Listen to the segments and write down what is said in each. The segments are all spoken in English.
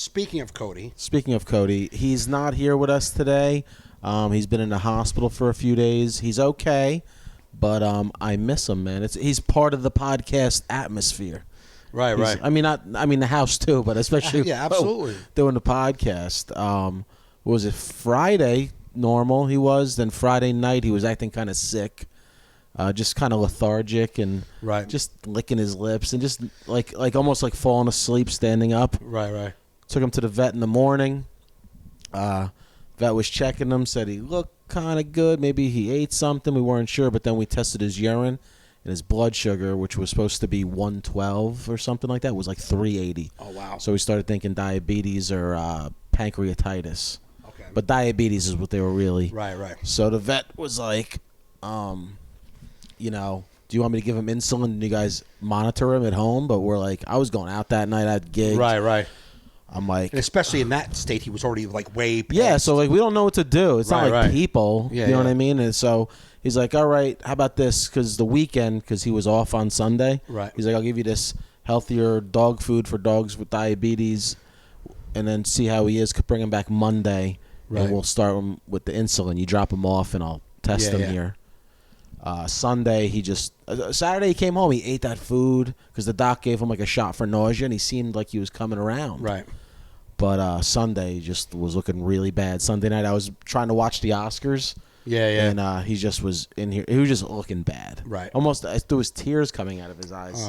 Speaking of Cody, he's not here with us today. He's been in the hospital for a few days. He's okay, but I miss him, man. He's part of the podcast atmosphere. Right. I mean, the house too, but especially yeah, absolutely doing the podcast. What was it, Friday? Normal he was. Then Friday night he was acting kind of sick, just kind of lethargic and just licking his lips and just like almost like falling asleep standing up. Right. Took him to the vet in the morning. Vet was checking him, said he looked kind of good. Maybe he ate something. We weren't sure, but then we tested his urine. And his blood sugar, which was supposed to be 112 or something like that, was like 380. Oh, wow. So we started thinking diabetes or pancreatitis. Okay. But diabetes is what they were really. Right. So the vet was like, do you want me to give him insulin and you guys monitor him at home? But we're like, I was going out that night. I had gigs. Right. I'm like. And especially in that state, he was already like way past. Yeah, so like we don't know what to do. It's not like people. Yeah, you know what I mean? And so he's like, all right, how about this? Because the weekend, because he was off on Sunday. Right. He's like, I'll give you this healthier dog food for dogs with diabetes and then see how he is. Bring him back Monday. Right. And we'll start him with the insulin. You drop him off and I'll test him here. Sunday, Saturday he came home. He ate that food because the doc gave him like a shot for nausea and he seemed like he was coming around. Right. But Sunday just was looking really bad. Sunday night I was trying to watch the Oscars. Yeah. And he just was in here. He was just looking bad. Right. Almost there was tears coming out of his eyes.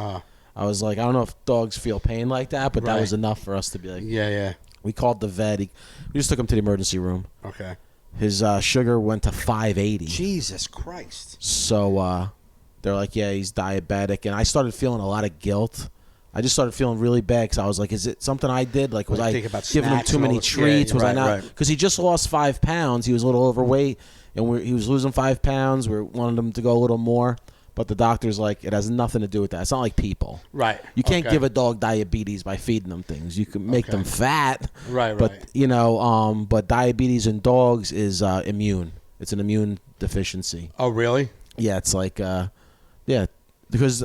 I was like, I don't know if dogs feel pain like that, but that was enough for us to be like. Yeah. We called the vet. We just took him to the emergency room. Okay. His sugar went to 580. Jesus Christ. So they're like, yeah, he's diabetic. And I started feeling a lot of guilt. I just started feeling really bad because I was like, is it something I did? Like, was I giving him too many treats? Was I not? Because he just lost 5 pounds. He was a little overweight, and he was losing 5 pounds. We wanted him to go a little more. But the doctor's like, it has nothing to do with that. It's not like people. Right. You can't give a dog diabetes by feeding them things. You can make them fat. Right. But, but diabetes in dogs is immune. It's an immune deficiency. Oh, really? Yeah, it's like, because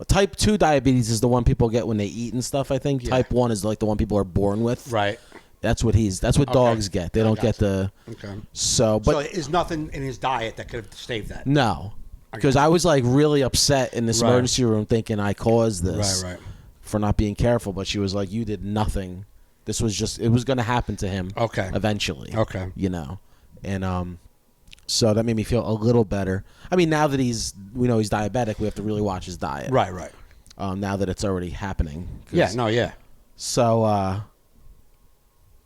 type 2 diabetes is the one people get when they eat and stuff, I think. Yeah. Type 1 is like the one people are born with. Right. That's what dogs get. They don't get the... Okay. So there's nothing in his diet that could have saved that? No. Because I was like really upset in this emergency room thinking I caused this for not being careful. But she was like, you did nothing. This was just, it was going to happen to him eventually. Okay. And so that made me feel a little better. I mean, now that we know he's diabetic, we have to really watch his diet. Right. Now that it's already happening. Yeah. So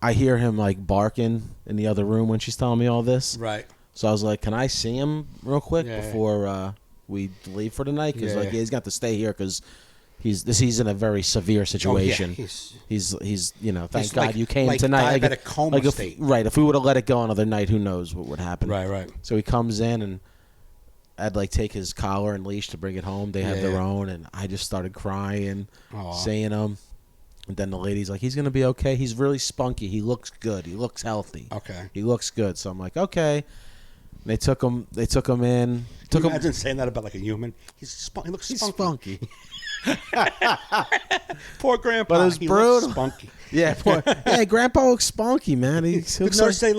I hear him like barking in the other room when she's telling me all this. Right. So I was like, can I see him real quick before we leave for the night? Because he's got to stay here because he's in a very severe situation. Oh, yeah. He's thank God you came tonight. Diabetic coma state. Right. If we would have let it go another night, who knows what would happen. Right. So he comes in and I'd like take his collar and leash to bring it home. They have their own, and I just started crying, saying them. And then the lady's like, he's going to be okay. He's really spunky. He looks good. He looks healthy. Okay. He looks good. So I'm like, okay. They took him in. Can you imagine saying that about like a human? He looks spunky. Poor Grandpa. But it was brutal. Looks spunky. Yeah, Grandpa looks spunky, man. He looks spunky.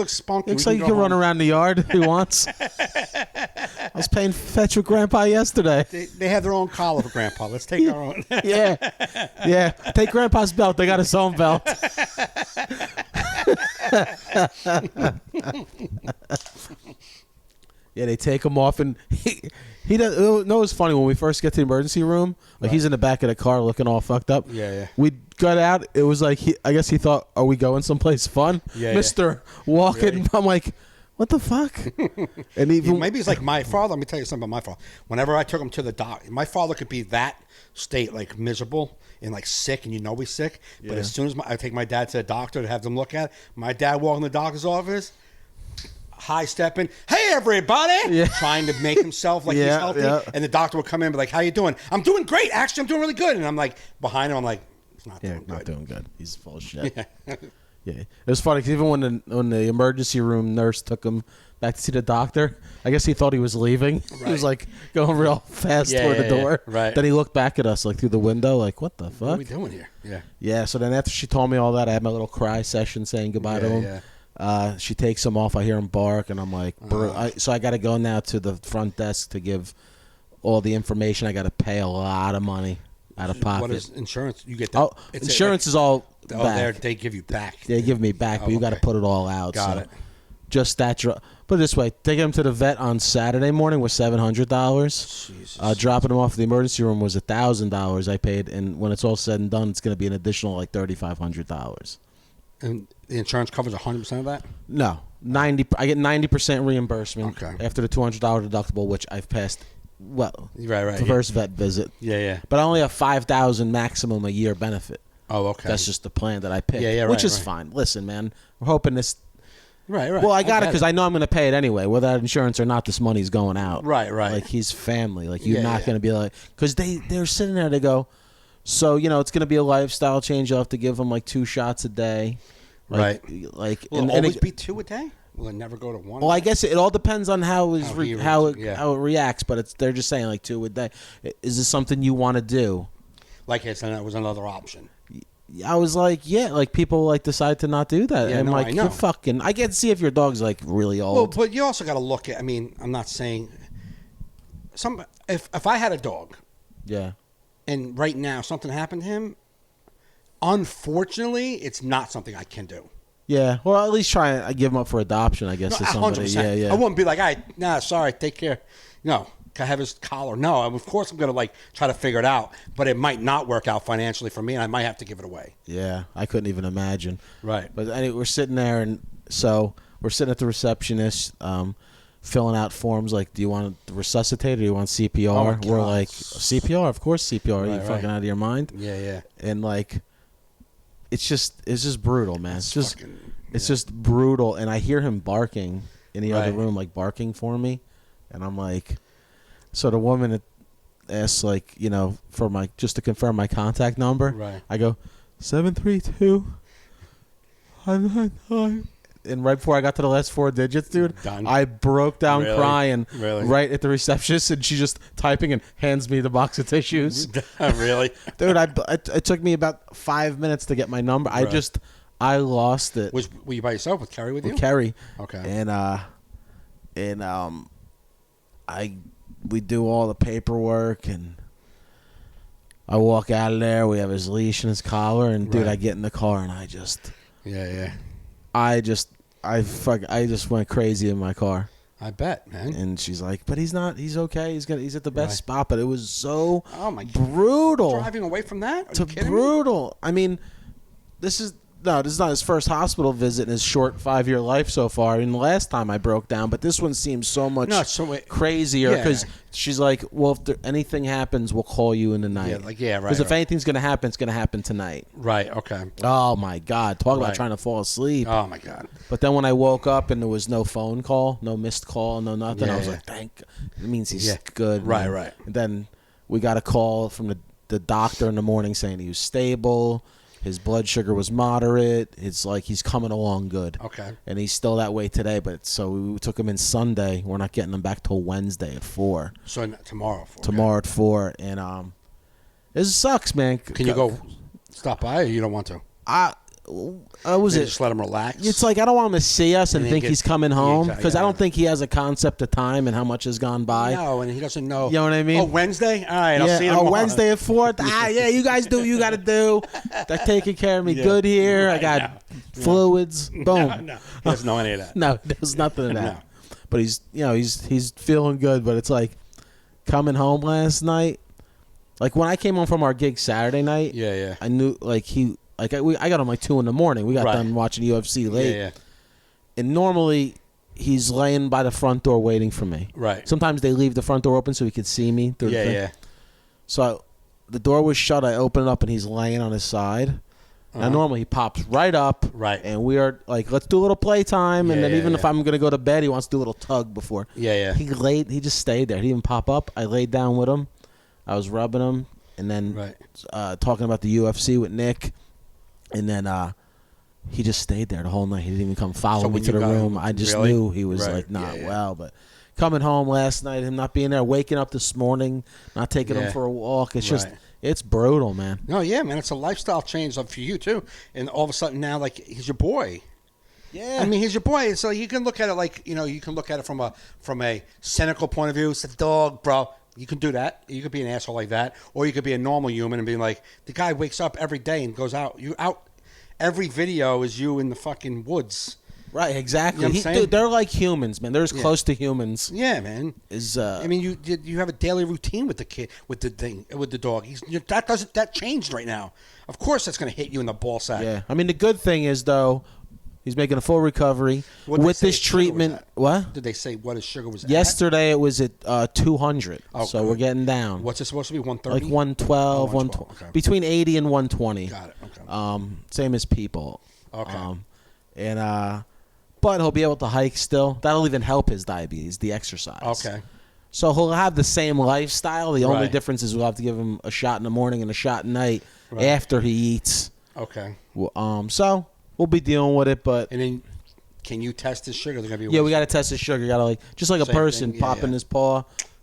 Looks like he can run around the yard if he wants. I was playing fetch with Grandpa yesterday. They have their own collar for Grandpa. Let's take our own. Yeah. Take Grandpa's belt. They got his own belt. Yeah, they take him off, and he does. You know, it's funny when we first get to the emergency room. Like he's in the back of the car looking all fucked up. Yeah. We got out. It was like I guess he thought, "Are we going someplace fun?" Mister walking. Really? I'm like, what the fuck? And even maybe it's like my father. Let me tell you something about my father. Whenever I took him to the doc, my father could be that state, like miserable and like sick, and he's sick. But as soon as I take my dad to the doctor to have them look at it, my dad walked in the doctor's office. High stepping, hey everybody, trying to make himself like he's healthy, and the doctor would come in and be like, how you doing? I'm doing great, actually I'm doing really good. And I'm like behind him, I'm like, he's not doing good. He's full of shit. Yeah, it was funny 'cause even when the emergency room nurse took him back to see the doctor, I guess he thought he was leaving. Right. He was like going real fast toward the door. Yeah. Right. Then he looked back at us like through the window, like, "What the fuck? What are we doing here?" Yeah. Yeah. So then after she told me all that, I had my little cry session saying goodbye to him. Yeah. She takes him off. I hear him bark, and I'm like, so I got to go now to the front desk to give all the information. I got to pay a lot of money out of pocket. What is insurance? You get that? Oh, insurance is all back. They give you back. They give me back, but you got to put it all out. Got it. Just that. Put it this way: taking him to the vet on Saturday morning was $700. Dropping him off at the emergency room was $1,000 I paid, and when it's all said and done, it's going to be an additional like $3,500. And the insurance covers 100% of that? No, 90. I get 90% reimbursement after the $200 deductible, which I've passed. Well, the first vet visit. Yeah. But I only have $5,000 maximum a year benefit. Oh, okay. That's just the plan that I picked. Yeah, which is fine. Listen, man, we're hoping this. Right. Well, I got it because I know I'm going to pay it anyway. Whether I have insurance or not, this money's going out. Right. Like, he's family. Like, you're not going to be like... Because they're sitting there, they go, so, it's going to be a lifestyle change. You'll have to give him, like, 2 shots a day. Like, Like, will it always be 2 a day? Will it never go to 1? Well, I guess it all depends on how it reacts, but they're just saying, like, 2 a day. Is this something you want to do? Like I said, that was another option. I was like, yeah, like people like decide to not do that. Yeah, I'm like, you're fucking. I get to see if your dog's like really old. Well, but you also got to look at. I mean, I'm not saying if I had a dog, and right now something happened to him, unfortunately, it's not something I can do. Yeah, well, at least try and give him up for adoption. I guess to somebody. 100%. Yeah. I wouldn't be like, sorry, take care. No. Can I have his collar? No, of course I'm going to like try to figure it out, but it might not work out financially for me, and I might have to give it away. Yeah, I couldn't even imagine. Right. But anyway, we're sitting there, and so we're sitting at the receptionist, filling out forms like, do you want to resuscitate or do you want CPR? We're like, CPR, of course CPR. Are you fucking out of your mind? Yeah. And like, it's just brutal, man. It's just brutal, and I hear him barking in the other room, like barking for me, and I'm like. So the woman asks, like, for just to confirm my contact number. Right. I go 732. And right before I got to the last 4 digits, dude, Done. I broke down crying right at the receptionist, and she's just typing and hands me the box of tissues. Really? Dude, it took me about 5 minutes to get my number. Right. I lost it. Were you by yourself with Kerry with you? With Kerry. Okay. And we do all the paperwork, and I walk out of there. We have his leash and his collar, and dude, I get in the car, and I just went crazy in my car. I bet, man. And she's like, "But he's not. He's okay. He's at the best spot." But it was so brutal. Driving away from that? Are you kidding me? I mean, this is not his first hospital visit in his short 5-year life so far. I mean, the last time I broke down, but this one seems so much crazier because she's like, well, if anything happens, we'll call you in the night. Right. Because if anything's going to happen, it's going to happen tonight. Right, okay. Oh, my God. Talk about trying to fall asleep. Oh, my God. But then when I woke up and there was no phone call, no missed call, no nothing, I was like, thank God. It means he's good. Right, man. right. And then we got a call from the doctor in the morning saying he was stable. His blood sugar was moderate. It's like he's coming along good. Okay. And he's still that way today. But so we took him in Sunday. We're not getting him back till Wednesday at 4. So tomorrow. Tomorrow at 4. And it sucks, man. Can you go stop by, or you don't want to? Just let him relax. It's like I don't want him to see us and think he's coming home because I don't think he has a concept of time and how much has gone by. No, and he doesn't know. You know what I mean? Oh, Wednesday? All right, I'll see you tomorrow. Wednesday at 4. You guys do what you got to do. They're taking care of me good here. I got fluids. Boom. No, he doesn't know any of that. No, there's nothing of that. No. But he's feeling good. But it's like coming home last night. Like when I came home from our gig Saturday night. Yeah. I knew I got him like 2 in the morning. We got done watching UFC late. Yeah. And normally he's laying by the front door waiting for me. Right. Sometimes they leave the front door open so he could see me through the thing. Yeah. So the door was shut. I open it up and he's laying on his side. Now normally he pops right up. Right. And we are like, let's do a little playtime. And then even if I'm going to go to bed, he wants to do a little tug before. Yeah. He just stayed there. He didn't pop up. I laid down with him. I was rubbing him. And then talking about the UFC with Nick. And then he just stayed there the whole night. He didn't even come follow me to the room. I just really? knew he was like not well. But coming home last night, him not being there, waking up this morning, not taking him for a walk. It's just, it's brutal, man. No, yeah, man. It's a lifestyle change for you, too. And all of a sudden now, like, he's your boy. Yeah. I mean, he's your boy. So you can look at it like, you know, you can look at it from a cynical point of view. It's a dog, bro. You can do that. You could be an asshole like that. Or you could be a normal human and be like, the guy wakes up every day and goes out. Every video is you in the fucking woods. Right, exactly. You know what I'm saying? They're like humans, man. They're as close to humans. Yeah, man. I mean, you have a daily routine with the kid, with the dog. That changed right now. Of course, that's going to hit you in the ball sack. Yeah. I mean, the good thing is though, he's making a full recovery with this treatment. What did they say? What his sugar was? Yesterday it was at 200. Oh, so we're getting down. What's it supposed to be? 130. Like 112, 112. Okay. Between 80 and 120. Got it. Okay. Same as people. Okay. But he'll be able to hike still. That'll even help his diabetes, the exercise. Okay. So he'll have the same lifestyle. The only difference is we'll have to give him a shot in the morning and a shot at night after he eats. Okay. So we'll be dealing with it, but. And then, can you test his sugar? We got to test his sugar. You got to just like a person, pop in his paw,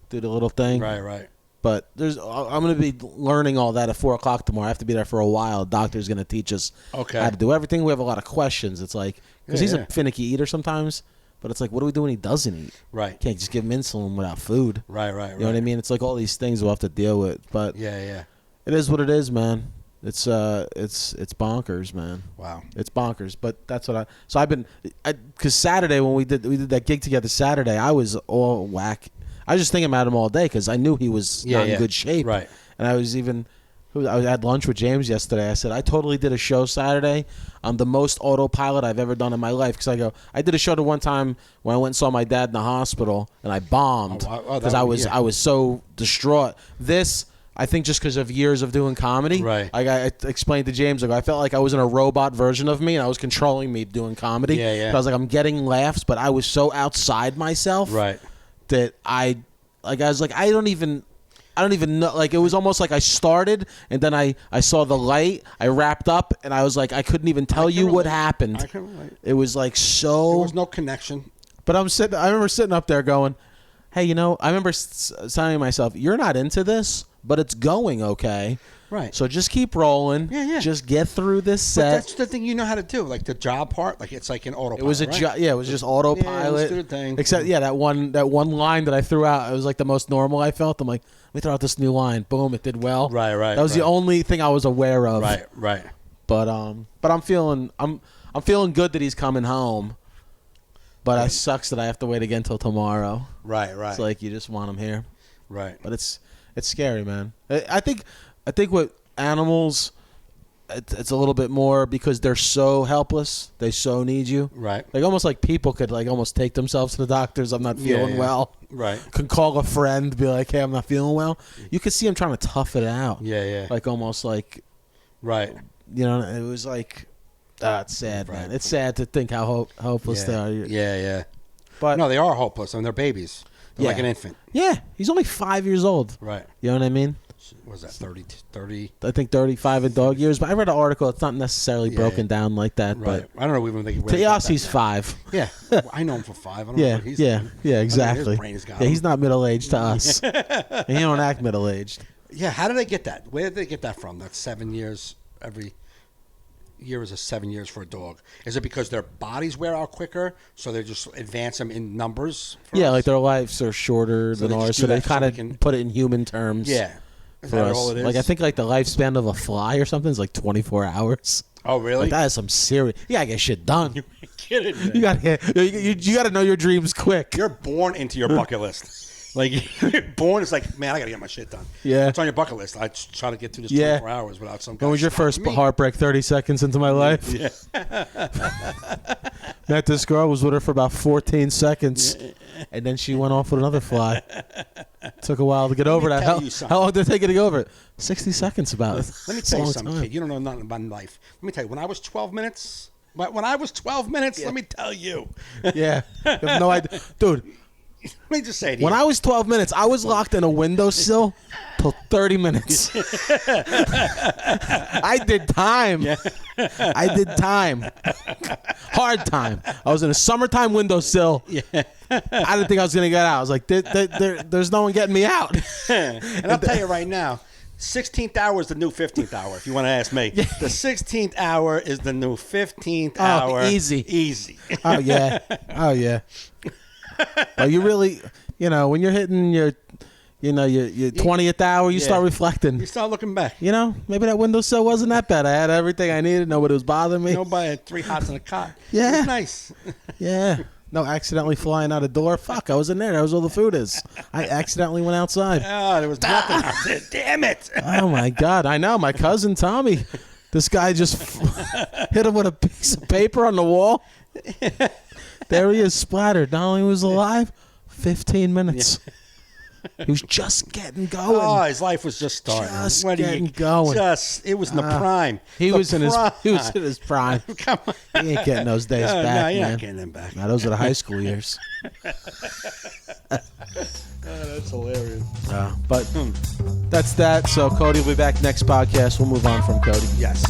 do the little thing. Right. But I'm going to be learning all that at 4:00 tomorrow. I have to be there for a while. The doctor's going to teach us how to do everything. We have a lot of questions. It's like, because he's a finicky eater sometimes, but it's like, what do we do when he doesn't eat? Right. Can't just give him insulin without food. Right. You know what I mean? It's like all these things we'll have to deal with. But yeah. It is what it is, man. It's bonkers, man. Wow. It's bonkers. But that's what because Saturday when we did that gig together Saturday, I was all whack. I was just thinking about him all day because I knew he was not in good shape. Right. And I had lunch with James yesterday. I said, I totally did a show Saturday. I'm the most autopilot I've ever done in my life. Because I did a show the one time when I went and saw my dad in the hospital, and I bombed because I was so distraught. This, I think just because of years of doing comedy. Right. I explained to James, I felt like I was in a robot version of me, and I was controlling me doing comedy. Yeah. I was like, I'm getting laughs, but I was so outside myself. Right. That I was like, I don't even know. Like, it was almost like I started and then I saw the light. I wrapped up and I was like, I couldn't even tell you what happened. I can relate. It was like so. There was no connection. But I remember sitting up there going, hey, I remember telling myself, you're not into this, but it's going okay. Right. So just keep rolling. Yeah. Just get through this set. But that's the thing you know how to do. Like the job part, like it's like an autopilot. It was it was just autopilot. Let's do the thing. Except that one line that I threw out, it was like the most normal I felt. I'm like, let me throw out this new line. Boom, it did well. Right. That was the only thing I was aware of. Right. But I'm feeling good that he's coming home. But it sucks that I have to wait again till tomorrow. Right. It's like you just want him here. Right. But it's scary, man. I think with animals, it's a little bit more because they're so helpless. They so need you. Right. Like almost like people could like almost take themselves to the doctors. I'm not feeling well. Right. Can call a friend, be like, hey, I'm not feeling well. You could see him trying to tough it out. Yeah. Like almost like. Right. It was like, it's sad, man. It's sad to think how hopeless they are. Yeah. But no, they are hopeless. I mean, they're babies. They're like an infant. Yeah. He's only 5 years old. Right. You know what I mean? What was that, 30? I think 35 in dog years, but I read an article. It's not necessarily broken down like that. Right. But I don't know even think to us, he's 5. Yeah. I know him for 5. I don't know what he's doing. Yeah, exactly. His brain has got he's not middle-aged to us. He don't act middle-aged. Yeah, how did they get that? Where did they get that from? That's 7 years. Every year is 7 years for a dog. Is it because their bodies wear out quicker, so they just advance them in numbers? Yeah, like their lives are shorter than ours, so they kind of put it in human terms. Yeah. Is that all it is? Like I think like the lifespan of a fly or something is like 24 hours. Oh, really? Like that is some serious. You gotta get shit done. You're kidding me. You gotta know your dreams quick. You're born into your bucket list. Like you're born, it's like, man, I gotta get my shit done. Yeah, it's on your bucket list. I try to get through this 24 hours without some. When was your first heartbreak? 30 seconds into my life. Yeah. Met this girl, was with her for about 14 seconds, and then she went off with another fly. Took a while to get over that. How long did it take you to get over it? 60 seconds about it. Let me tell you something, kid. You don't know nothing about life. Let me tell you, when I was 12 minutes, let me tell you. Yeah. You have no idea. Dude, Let me just say to you. When I was 12 minutes, I was locked in a windowsill till 30 minutes. I did time. Yeah. I did time. Hard time. I was in a summertime windowsill. Yeah. I didn't think I was going to get out. I was like, there's no one getting me out. And I'll tell you right now, 16th hour is the new 15th hour, if you want to ask me. Yeah. The 16th hour is the new 15th hour. Easy. Easy. Oh, yeah. Oh, yeah. But you really, when you're hitting your 20th hour, you start reflecting. You start looking back. Maybe that windowsill wasn't that bad. I had everything I needed. Nobody was bothering me. Nobody had 3 hots in a cot. Yeah. It was nice. Yeah. No, accidentally flying out a door. Fuck, I was in there. That was all the food is. I accidentally went outside. Oh, there was nothing out there. Damn it. Oh, my God. I know. My cousin Tommy, this guy just hit him with a piece of paper on the wall. There he is, splattered. Not only was he alive, 15 minutes. Yeah. He was just getting going. Oh, his life was just starting. Just getting going. It was in the prime. He was in his prime. Come on. He ain't getting those days back, no, you're man. not getting them back. No, those are the high school years. That's hilarious. But that's that. So Cody will be back next podcast. We'll move on from Cody. Yes.